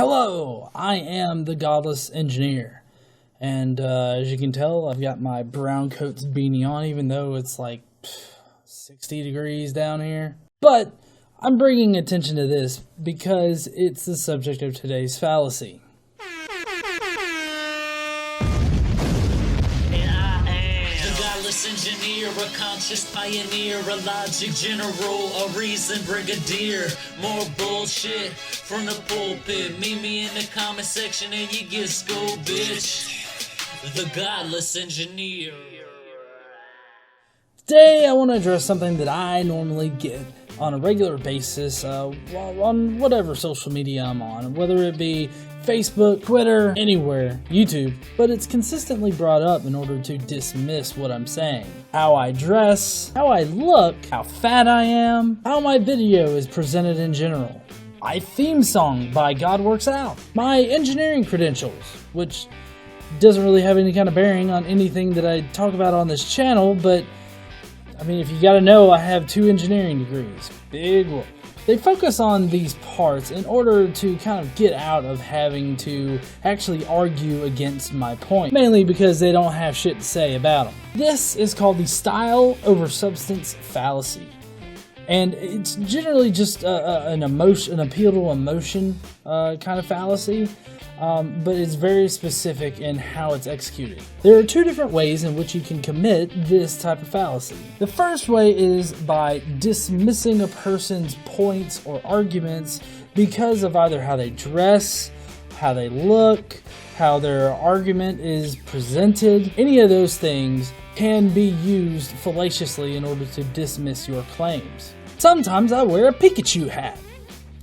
Hello, I am the Godless engineer, and as you can tell, I've got my brown coats beanie on, even though it's like 60 degrees down here. But I'm bringing attention to this because it's the subject of today's fallacy. Engineer, a conscious pioneer, a logic general, a reason brigadier. More bullshit from the pulpit. Meet me in the comment section and you get schooled, bitch. The Godless engineer. Today I want to address something that I normally get on a regular basis on whatever social media I'm on, whether it be Facebook, Twitter, anywhere, YouTube, but it's consistently brought up in order to dismiss what I'm saying. How I dress, how I look, how fat I am, how my video is presented in general, my theme song by God Works Out, my engineering credentials, which doesn't really have any kind of bearing on anything that I talk about on this channel, but I mean, if you gotta know, I have 2 engineering degrees. Big whoop. They focus on these parts in order to kind of get out of having to actually argue against my point, mainly because they don't have shit to say about them. This is called the style over substance fallacy. And it's generally just an appeal to emotion kind of fallacy. But it's very specific in how it's executed. There are 2 different ways in which you can commit this type of fallacy. The first way is by dismissing a person's points or arguments because of either how they dress, how they look, how their argument is presented. Any of those things can be used fallaciously in order to dismiss your claims. Sometimes I wear a Pikachu hat.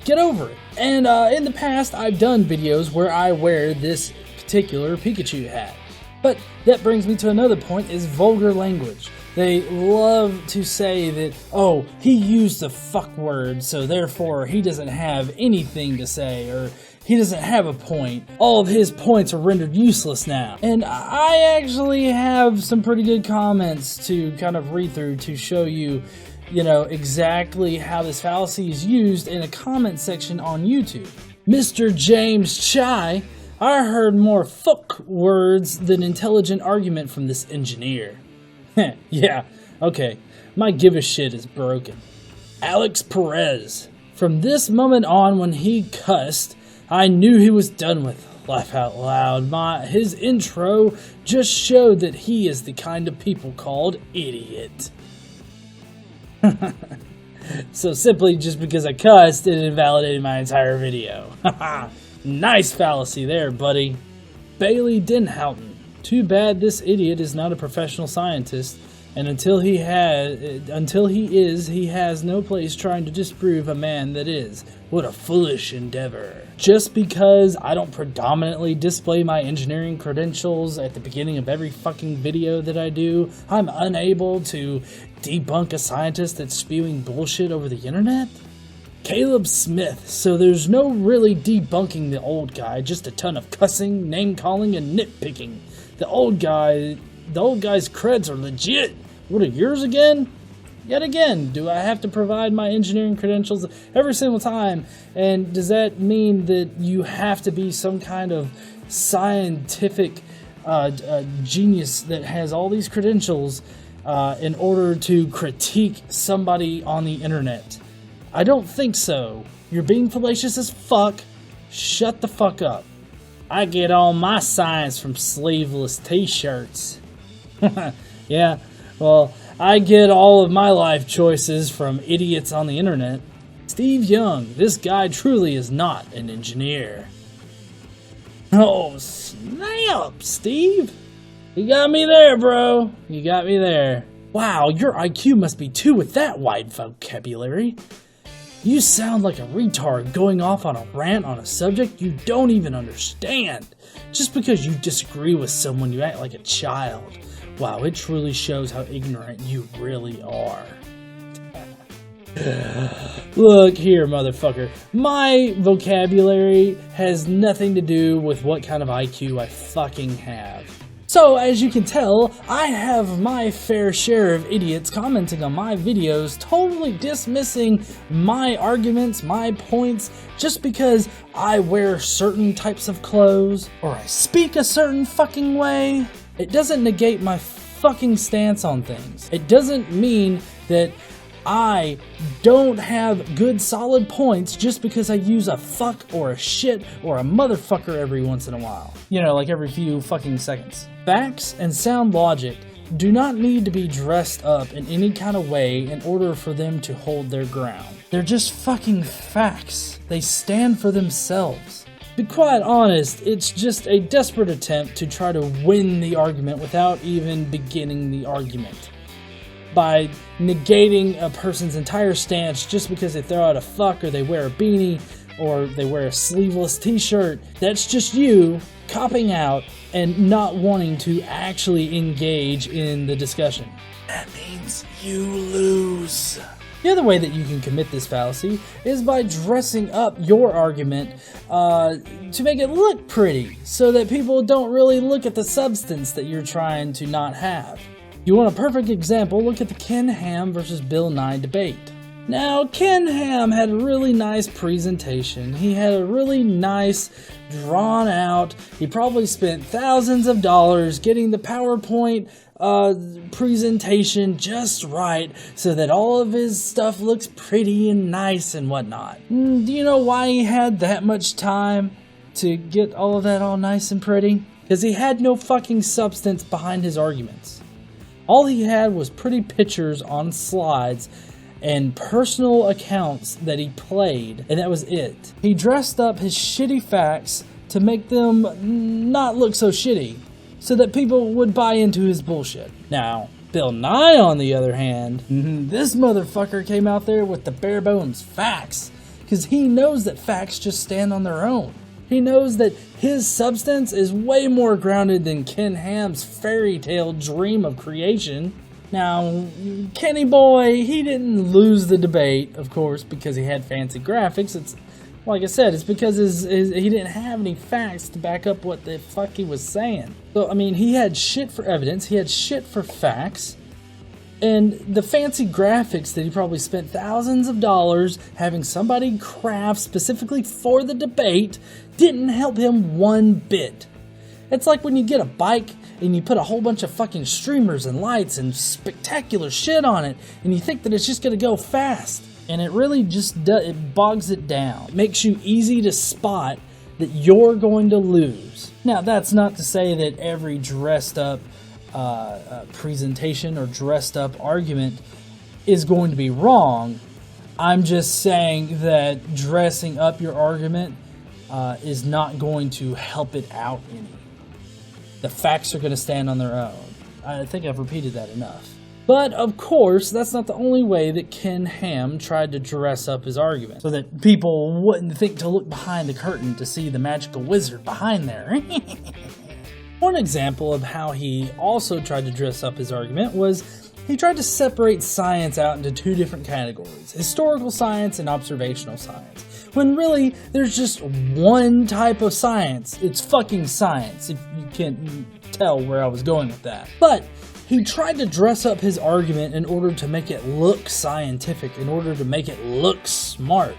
Get over it. And in the past, I've done videos where I wear this particular Pikachu hat. But that brings me to another point, is vulgar language. They love to say that, oh, he used the fuck word, so therefore he doesn't have anything to say, or he doesn't have a point. All of his points are rendered useless now. And I actually have some pretty good comments to kind of read through to show you exactly how this fallacy is used in a comment section on YouTube. Mr. James Chai, I heard more fuck words than intelligent argument from this engineer. Yeah, okay, my give a shit is broken. Alex Perez, from this moment on when he cussed, I knew he was done with. Laugh out loud. His intro just showed that he is the kind of people called idiot. So simply just because I cussed, it invalidated my entire video. Nice fallacy there, buddy. Bailey Denhoughton. Too bad this idiot is not a professional scientist, and until he is, he has no place trying to disprove a man that is. What a foolish endeavor. Just because I don't predominantly display my engineering credentials at the beginning of every fucking video that I do, I'm unable to debunk a scientist that's spewing bullshit over the internet? Caleb Smith, so there's no really debunking the old guy, just a ton of cussing, name-calling, and nitpicking. The old guy's creds are legit. What are yours again? Yet again, do I have to provide my engineering credentials every single time? And does that mean that you have to be some kind of scientific genius that has all these credentials in order to critique somebody on the internet? I don't think so. You're being fallacious as fuck. Shut the fuck up. I get all my science from sleeveless t-shirts. Yeah, well, I get all of my life choices from idiots on the internet. Steve Young, this guy truly is not an engineer. Oh, snap, Steve. You got me there, bro. You got me there. Wow, your IQ must be 2 with that wide vocabulary. You sound like a retard going off on a rant on a subject you don't even understand. Just because you disagree with someone, you act like a child. Wow, it truly shows how ignorant you really are. Look here, motherfucker. My vocabulary has nothing to do with what kind of IQ I fucking have. So, as you can tell, I have my fair share of idiots commenting on my videos, totally dismissing my arguments, my points, just because I wear certain types of clothes, or I speak a certain fucking way. It doesn't negate my fucking stance on things. It doesn't mean that I don't have good solid points just because I use a fuck or a shit or a motherfucker every once in a while. You know, like every few fucking seconds. Facts and sound logic do not need to be dressed up in any kind of way in order for them to hold their ground. They're just fucking facts. They stand for themselves. To be quite honest, it's just a desperate attempt to try to win the argument without even beginning the argument. By negating a person's entire stance just because they throw out a fuck or they wear a beanie or they wear a sleeveless t-shirt. That's just you copping out and not wanting to actually engage in the discussion. That means you lose. The other way that you can commit this fallacy is by dressing up your argument to make it look pretty so that people don't really look at the substance that you're trying to not have. You want a perfect example, look at the Ken Ham versus Bill Nye debate. Now, Ken Ham had a really nice presentation. He had a really nice, drawn out, he probably spent thousands of dollars getting the PowerPoint presentation just right so that all of his stuff looks pretty and nice and whatnot. Do you know why he had that much time to get all of that all nice and pretty? Because he had no fucking substance behind his arguments. All he had was pretty pictures on slides and personal accounts that he played, and that was it. He dressed up his shitty facts to make them not look so shitty, so that people would buy into his bullshit. Now, Bill Nye, on the other hand, this motherfucker came out there with the bare bones facts, because he knows that facts just stand on their own. He knows that his substance is way more grounded than Ken Ham's fairy tale dream of creation. Now, Kenny boy, he didn't lose the debate, of course, because he had fancy graphics. It's, like I said, it's because he didn't have any facts to back up what the fuck he was saying. So, I mean, he had shit for evidence, he had shit for facts, and the fancy graphics that he probably spent thousands of dollars having somebody craft specifically for the debate didn't help him one bit. It's like when you get a bike and you put a whole bunch of fucking streamers and lights and spectacular shit on it and you think that it's just gonna go fast. And it really just it bogs it down. It makes you easy to spot that you're going to lose. Now, that's not to say that every dressed up presentation or dressed up argument is going to be wrong. I'm just saying that dressing up your argument is not going to help it out any. The facts are going to stand on their own. I think I've repeated that enough. But, of course, that's not the only way that Ken Ham tried to dress up his argument, so that people wouldn't think to look behind the curtain to see the magical wizard behind there. One example of how he also tried to dress up his argument was he tried to separate science out into two different categories, historical science and observational science, when really there's just one type of science. It's fucking science, if you can't tell where I was going with that. But he tried to dress up his argument in order to make it look scientific, in order to make it look smart.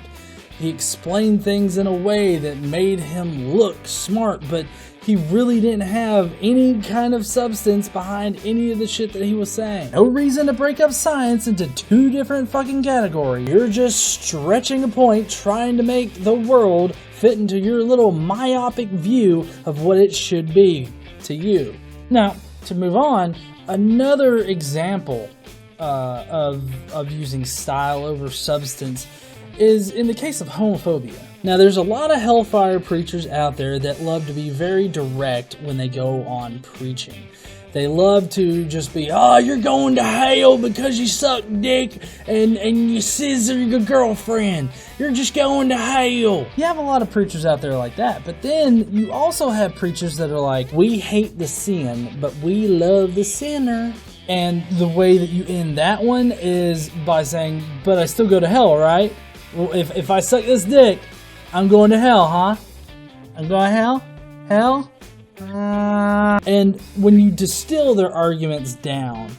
He explained things in a way that made him look smart, but he really didn't have any kind of substance behind any of the shit that he was saying. No reason to break up science into two different fucking categories. You're just stretching a point, trying to make the world fit into your little myopic view of what it should be to you. Now, to move on, another example of using style over substance is in the case of homophobia. Now, there's a lot of hellfire preachers out there that love to be very direct when they go on preaching. They love to just be, oh, you're going to hell because you suck dick and you scissor your girlfriend. You're just going to hell. You have a lot of preachers out there like that, but then you also have preachers that are like, we hate the sin, but we love the sinner. And the way that you end that one is by saying, but I still go to hell, right? Well, if I suck this dick, I'm going to hell, huh? I'm going to hell? Hell? And when you distill their arguments down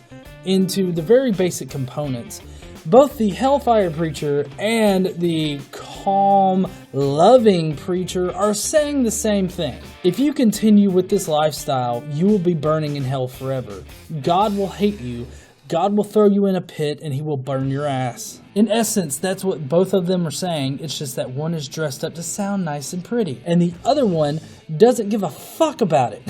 into the very basic components, both the hellfire preacher and the calm, loving preacher are saying the same thing. If you continue with this lifestyle, you will be burning in hell forever. God will hate you. God will throw you in a pit and he will burn your ass. In essence, that's what both of them are saying. It's just that one is dressed up to sound nice and pretty, and the other one doesn't give a fuck about it.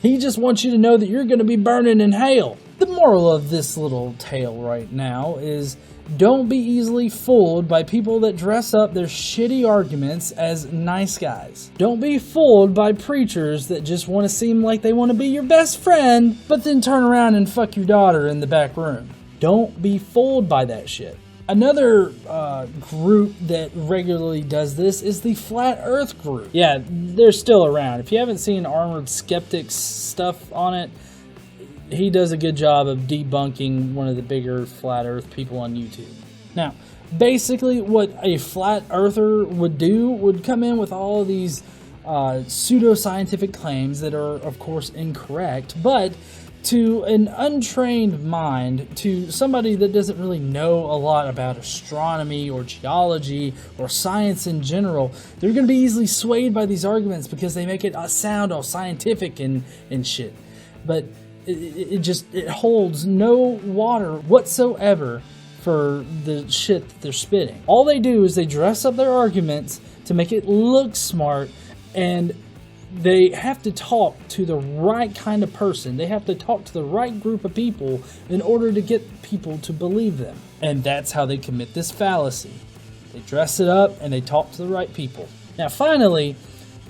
He just wants you to know that you're going to be burning in hell. The moral of this little tale right now is don't be easily fooled by people that dress up their shitty arguments as nice guys. Don't be fooled by preachers that just want to seem like they want to be your best friend, but then turn around and fuck your daughter in the back room. Don't be fooled by that shit. Another group that regularly does this is the Flat Earth group. Yeah, they're still around. If you haven't seen Armored Skeptic's stuff on it, he does a good job of debunking one of the bigger Flat Earth people on YouTube. Now, basically what a Flat Earther would do would come in with all of these pseudoscientific claims that are, of course, incorrect, but to an untrained mind, to somebody that doesn't really know a lot about astronomy or geology or science in general, they're going to be easily swayed by these arguments because they make it sound all scientific and shit. But it holds no water whatsoever for the shit that they're spitting. All they do is they dress up their arguments to make it look smart, and they have to talk to the right kind of person. They have to talk to the right group of people in order to get people to believe them. And that's how they commit this fallacy. They dress it up and they talk to the right people. Now, finally,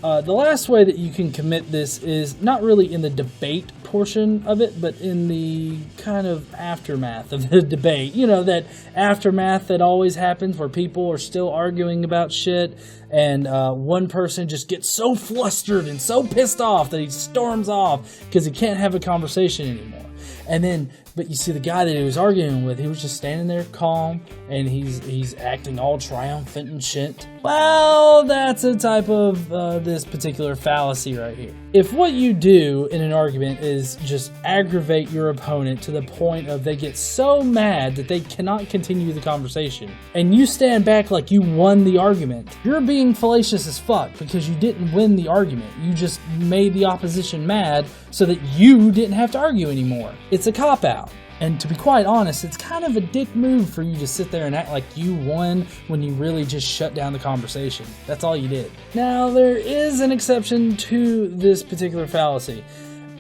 the last way that you can commit this is not really in the debate portion of it, but in the kind of aftermath of the debate. You know, that aftermath that always happens where people are still arguing about shit, and one person just gets so flustered and so pissed off that he storms off because he can't have a conversation anymore. And then, but you see the guy that he was arguing with, he was just standing there calm, and he's acting all triumphant and shit. Well, that's a type of this particular fallacy right here. If what you do in an argument is just aggravate your opponent to the point of they get so mad that they cannot continue the conversation, and you stand back like you won the argument, you're being fallacious as fuck because you didn't win the argument. You just made the opposition mad so that you didn't have to argue anymore. It's a cop-out. And to be quite honest, it's kind of a dick move for you to sit there and act like you won when you really just shut down the conversation. That's all you did. Now, there is an exception to this particular fallacy,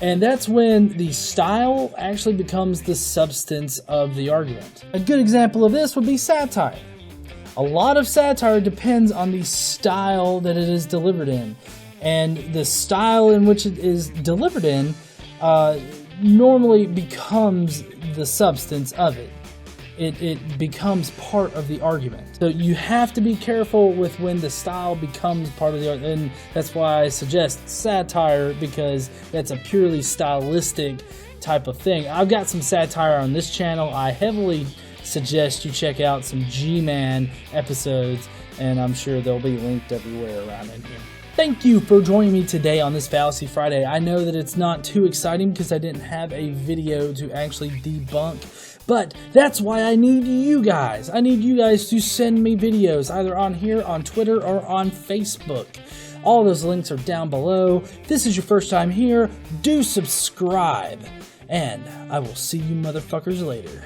and that's when the style actually becomes the substance of the argument. A good example of this would be satire. A lot of satire depends on the style that it is delivered in, and the style in which it is delivered in normally becomes the substance of it. It becomes part of the argument. So you have to be careful with when the style becomes part of the argument, and that's why I suggest satire, because that's a purely stylistic type of thing. I've got some satire on this channel. I heavily suggest you check out some G-Man episodes, and I'm sure they'll be linked everywhere around in here. Thank you for joining me today on this Fallacy Friday. I know that it's not too exciting because I didn't have a video to actually debunk, but that's why I need you guys. I need you guys to send me videos either on here, on Twitter, or on Facebook. All those links are down below. If this is your first time here, do subscribe, and I will see you motherfuckers later.